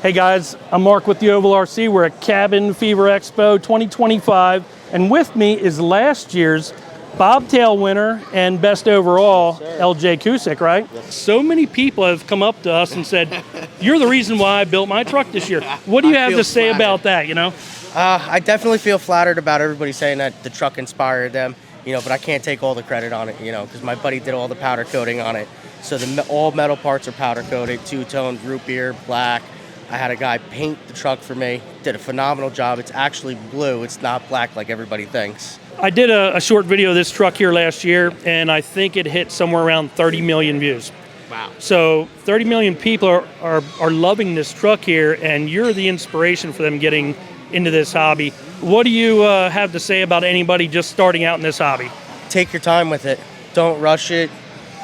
Hey guys, I'm Mark with the Ovalrc. We're at Cabin Fever Expo 2025, and with me is last year's Bobtail winner and best overall, LJ Cusick, right? Yes. So many people have come up to us and said, you're the reason why I built my truck this year. What do you have to say about that, you know? I definitely feel flattered about everybody saying that the truck inspired them, but I can't take all the credit on it, because my buddy did all the powder coating on it. So all metal parts are powder coated, two-tone, root beer, black. I had a guy paint the truck for me, did a phenomenal job. It's actually blue, it's not black like everybody thinks. I did a short video of this truck here last year, and I think it hit somewhere around 30 million views. Wow. So 30 million people are loving this truck here, and you're the inspiration for them getting into this hobby. What do you have to say about anybody just starting out in this hobby? Take your time with it. Don't rush it.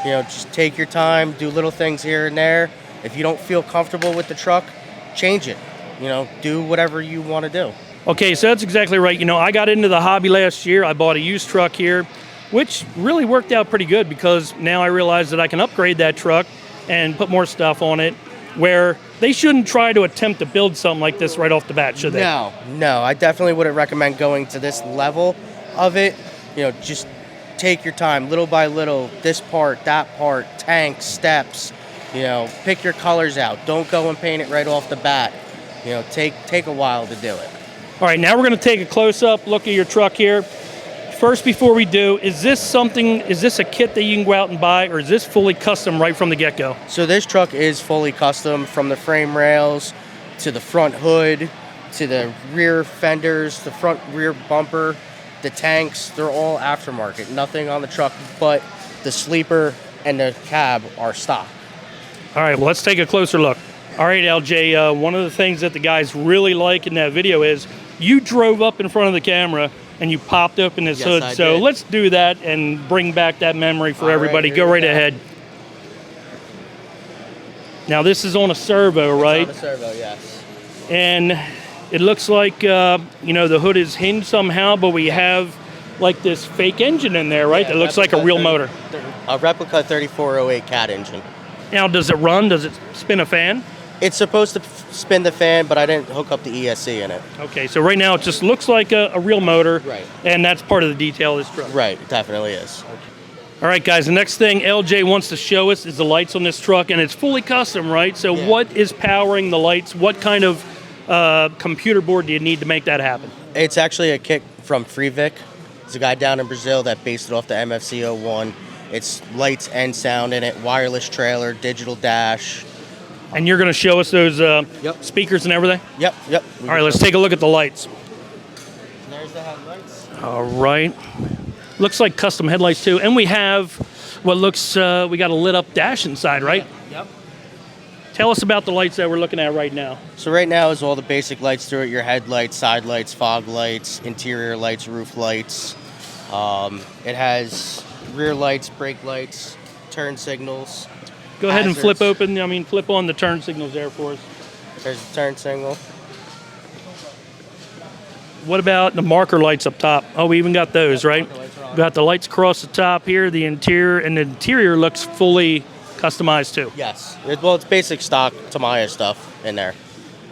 Just take your time, do little things here and there. If you don't feel comfortable with the truck, change it. Do whatever you want to do. Okay, so that's exactly right. I got into the hobby last year. I bought a used truck here, which really worked out pretty good because now I realize that I can upgrade that truck and put more stuff on it, where they shouldn't try to attempt to build something like this right off the bat, should they? No, I definitely wouldn't recommend going to this level of it. Just take your time, little by little, this part, that part, tanks, steps. Pick your colors out. Don't go and paint it right off the bat. Take a while to do it. All right, now we're going to take a close-up look at your truck here. First, before we do, is this a kit that you can go out and buy, or is this fully custom right from the get-go? So this truck is fully custom, from the frame rails to the front hood to the rear fenders, the front rear bumper, the tanks. They're all aftermarket. Nothing on the truck but the sleeper and the cab are stock. All right, well, let's take a closer look. All right, LJ, one of the things that the guys really like in that video is you drove up in front of the camera and you popped open this hood. So let's do that and bring back that memory for everybody. Go right ahead. Now, this is on a servo, right? It's on a servo, yes. And it looks like, the hood is hinged somehow, but we have like this fake engine in there, right? That looks like a real motor. A replica 3408 CAT engine. Now, does it run? Does it spin a fan? It's supposed to spin the fan, but I didn't hook up the ESC in it. Okay, so right now it just looks like a real motor. Right. And that's part of the detail of this truck. Right, it definitely is. Okay. All right, guys, the next thing LJ wants to show us is the lights on this truck, and it's fully custom, right? So What is powering the lights? What kind of computer board do you need to make that happen? It's actually a kit from Freevik. There's a guy down in Brazil that based it off the MFC01. It's lights and sound in it, wireless trailer, digital dash. And you're going to show us those speakers and everything? Yep. All right, let's take a look at the lights. There's the headlights. All right. Looks like custom headlights too. And we have what looks, we got a lit up dash inside, right? Yep. Tell us about the lights that we're looking at right now. So right now is all the basic lights through it, your headlights, side lights, fog lights, interior lights, roof lights. It has rear lights, brake lights, turn signals. Go ahead and flip on the turn signals there for us. There's the turn signal. What about the marker lights up top? Oh, we even got those, right? We got the lights across the top here, the interior looks fully customized too. Yes. It's basic stock Tamiya stuff in there.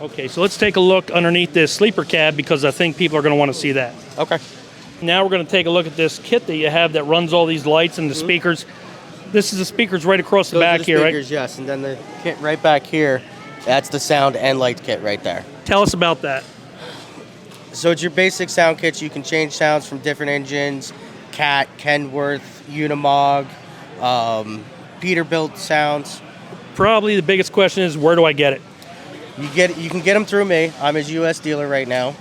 Okay, so let's take a look underneath this sleeper cab because I think people are going to want to see that. Okay. Now we're going to take a look at this kit that you have that runs all these lights and the speakers. This is the speakers right across the back here, right? Yes, and then the kit right back here, that's the sound and light kit right there. Tell us about that. So it's your basic sound kits. You can change sounds from different engines, CAT, Kenworth, Unimog, Peterbilt sounds. Probably the biggest question is, where do I get it? You can get them through me. I'm his U.S. dealer right now.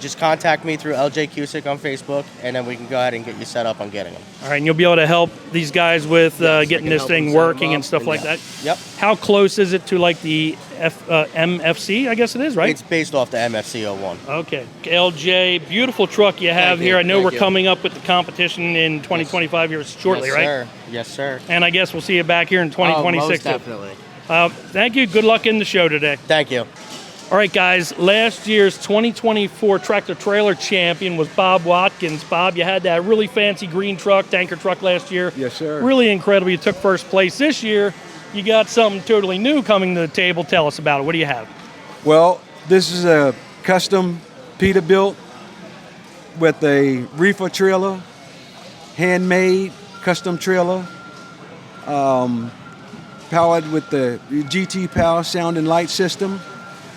Just contact me through LJ Cusick on Facebook, and then we can go ahead and get you set up on getting them. All right, and you'll be able to help these guys with getting this thing working and stuff like that? Yep. How close is it to like the MFC, I guess it is, right? It's based off the MFC01. Okay. LJ, beautiful truck you have here. I know we're coming up with the competition in 2025 years shortly, right? Sir. Yes, sir. And I guess we'll see you back here in 2026. Most definitely. Thank you. Good luck in the show today. Thank you. All right, guys, last year's 2024 tractor trailer champion was Bob Watkins. Bob, you had that really fancy green truck, tanker truck last year. Yes, sir. Really incredible. You took first place this year. you got something totally new coming to the table. Tell us about it. What do you have? Well, this is a custom Peterbilt with a reefer trailer, handmade custom trailer, powered with the GT Power sound and light system.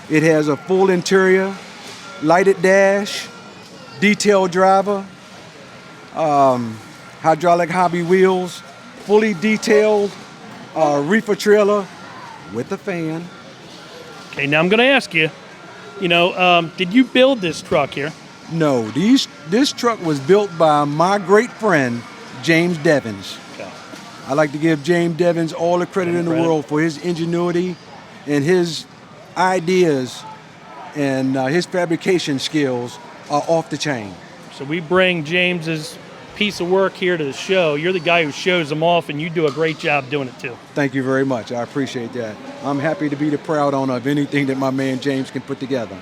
It has a full interior, lighted dash, detailed driver, hydraulic hobby wheels, fully detailed reefer trailer with a fan. Okay, now I'm going to ask you, did you build this truck here? No, this truck was built by my great friend, James Devins. Okay. I like to give James Devins all the credit in the world for his ingenuity and his ideas, and his fabrication skills are off the chain. So we bring James's piece of work here to the show. You're the guy who shows them off, and you do a great job doing it too. Thank you very much. I appreciate that. I'm happy to be the proud owner of anything that my man James can put together.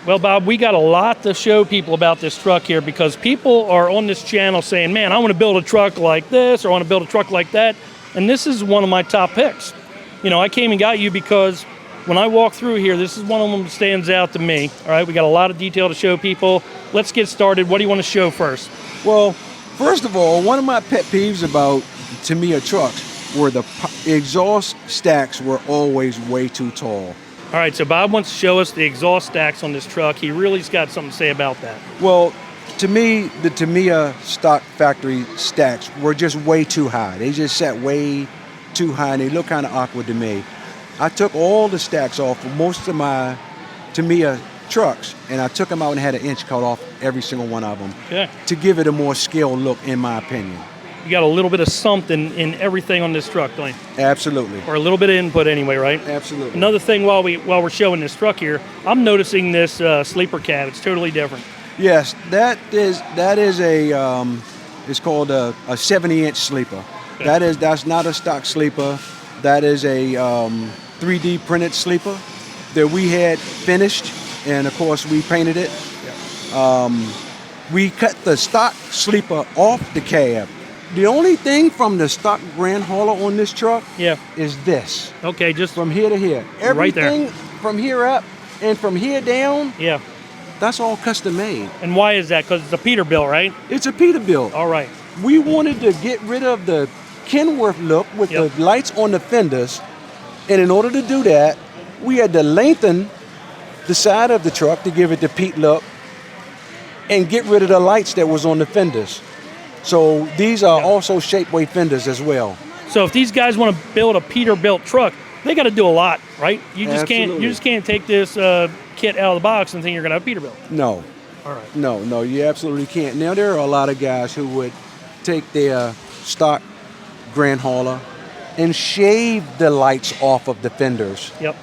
Well, Bob, we got a lot to show people about this truck here, because people are on this channel saying, man, I want to build a truck like this, or I want to build a truck like that. And this is one of my top picks. I came and got you because when I walk through here, this is one of them that stands out to me. All right, we got a lot of detail to show people. Let's get started. What do you want to show first? Well, first of all, one of my pet peeves about Tamiya trucks were the exhaust stacks were always way too tall. All right, so Bob wants to show us the exhaust stacks on this truck. He really's got something to say about that. Well, to me, the Tamiya stock factory stacks were just way too high. They just sat way too high, and they look kind of awkward to me. I took all the stacks off for most of my Tamiya trucks, and I took them out and had an inch cut off every single one of them, Okay. to give it a more scaled look, in my opinion. You got a little bit of something in everything on this truck, don't you? Absolutely. Or a little bit of input anyway, right? Absolutely. Another thing while we're showing this truck here, I'm noticing this sleeper cab. It's totally different. Yes, that is a it's called a 70-inch sleeper. Okay. That's not a stock sleeper. That is a 3D printed sleeper that we had finished, and of course we painted it. Yeah. We cut the stock sleeper off the cab. The only thing from the stock grand hauler on this truck is this. Okay, just From here to here. Right there. Everything from here up and from here down, yeah. that's all custom made. And why is that? Because it's a Peterbilt, right? It's a Peterbilt. All right. We wanted to get rid of the Kenworth look with Yep. the lights on the fenders, and in order to do that, we had to lengthen the side of the truck to give it the Pete look and get rid of the lights that was on the fenders. So these are also shapewear fenders as well. So if these guys want to build a Peterbilt truck, they got to do a lot, right? You just Absolutely. can't take this kit out of the box and think you're going to have a Peterbilt. No, All right. no, you absolutely can't. Now, there are a lot of guys who would take their stock grand hauler and shave the lights off of the fenders Yep.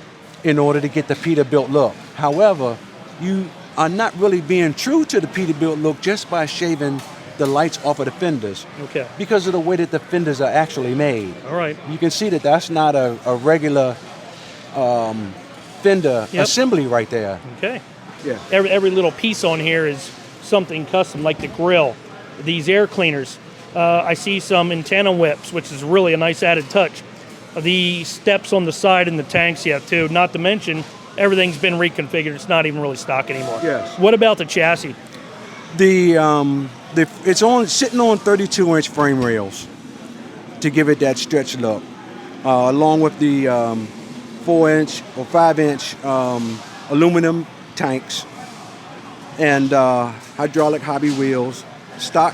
in order to get the Peterbilt look. However, you are not really being true to the Peterbilt look just by shaving the lights off of the fenders, Okay. because of the way that the fenders are actually made. All right. You can see that that's not a regular fender Yep. assembly right there. Okay. Yeah. Every little piece on here is something custom, like the grill, these air cleaners. I see some antenna whips, which is really a nice added touch. The steps on the side and the tanks yet too. Not to mention, everything's been reconfigured. It's not even really stock anymore. Yes. What about the chassis? It's sitting on 32-inch frame rails to give it that stretch look, along with the 4-inch or 5-inch aluminum tanks and hydraulic hobby wheels, stock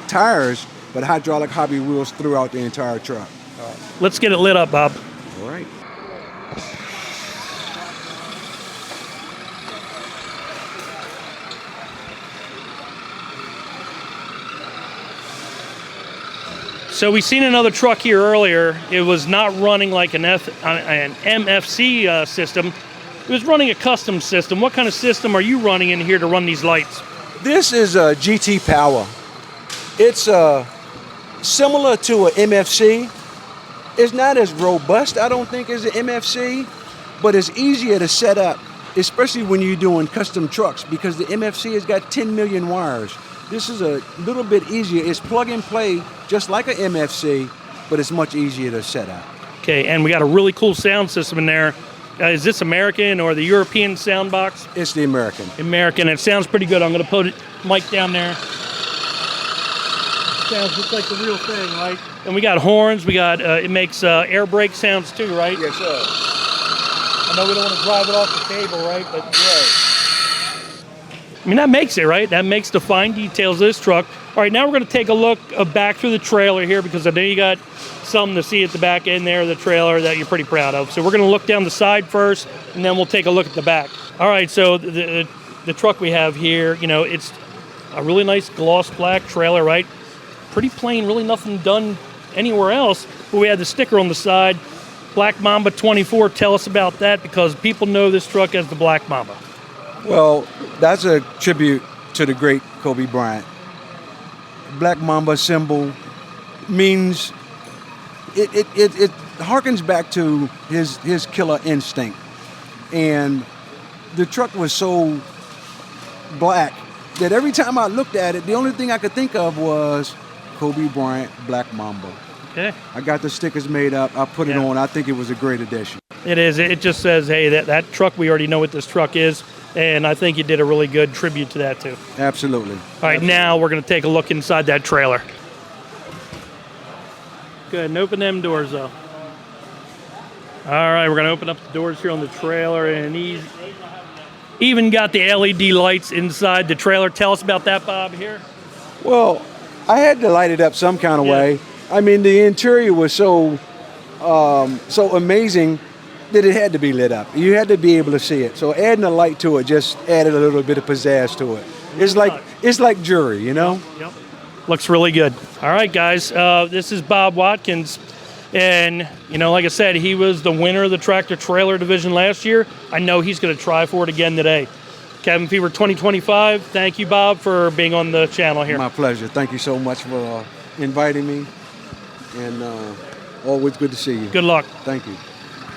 tires, but hydraulic hobby wheels throughout the entire truck. Let's get it lit up, Bob. All right. So we seen another truck here earlier. It was not running like an MFC system. It was running a custom system. What kind of system are you running in here to run these lights? This is a GT Power. It's similar to a MFC. It's not as robust, I don't think, as an MFC, but it's easier to set up, especially when you're doing custom trucks, because the MFC has got 10 million wires. This is a little bit easier. It's plug and play, just like an MFC, but it's much easier to set up. Okay, and we got a really cool sound system in there. Is this American or the European sound box? It's the American. American. It sounds pretty good. I'm going to put it mic down there. Sounds just like the real thing, right? And we got horns. We got it makes air brake sounds too, right? Yes, sir. I know we don't want to drive it off the table, right? But I mean, that makes it, right? That makes the fine details of this truck. All right, now we're going to take a look back through the trailer here because I know you got something to see at the back end there of the trailer that you're pretty proud of. So we're going to look down the side first, and then we'll take a look at the back. All right, so the truck we have here, you know, it's a really nice gloss black trailer, right? Pretty plain, really nothing done anywhere else. But we had the sticker on the side, Black Mamba 24. Tell us about that because people know this truck as the Black Mamba. Well, that's a tribute to the great Kobe Bryant. Black Mamba symbol means it harkens back to his killer instinct. And the truck was so black that every time I looked at it, the only thing I could think of was Kobe Bryant Black Mamba. Okay. I got the stickers made up. I put it on. I think it was a great addition. It is. It just says, hey, that truck, we already know what this truck is. And I think you did a really good tribute to that, too. Absolutely. All right, now we're going to take a look inside that trailer. Go ahead and open them doors, though. All right, we're going to open up the doors here on the trailer. And he's even got the LED lights inside the trailer. Tell us about that, Bob, here. Well, I had to light it up some kind of way. I mean, the interior was so amazing that it had to be lit up. You had to be able to see it. So adding a light to it just added a little bit of pizzazz to it. It's like jewelry, you know? Yep. Looks really good. All right, guys. This is Bob Watkins. And, you know, like I said, he was the winner of the tractor trailer division last year. I know he's going to try for it again today. Cabin Fever 2025. Thank you, Bob, for being on the channel here. My pleasure. Thank you so much for inviting me. And always good to see you. Good luck. Thank you.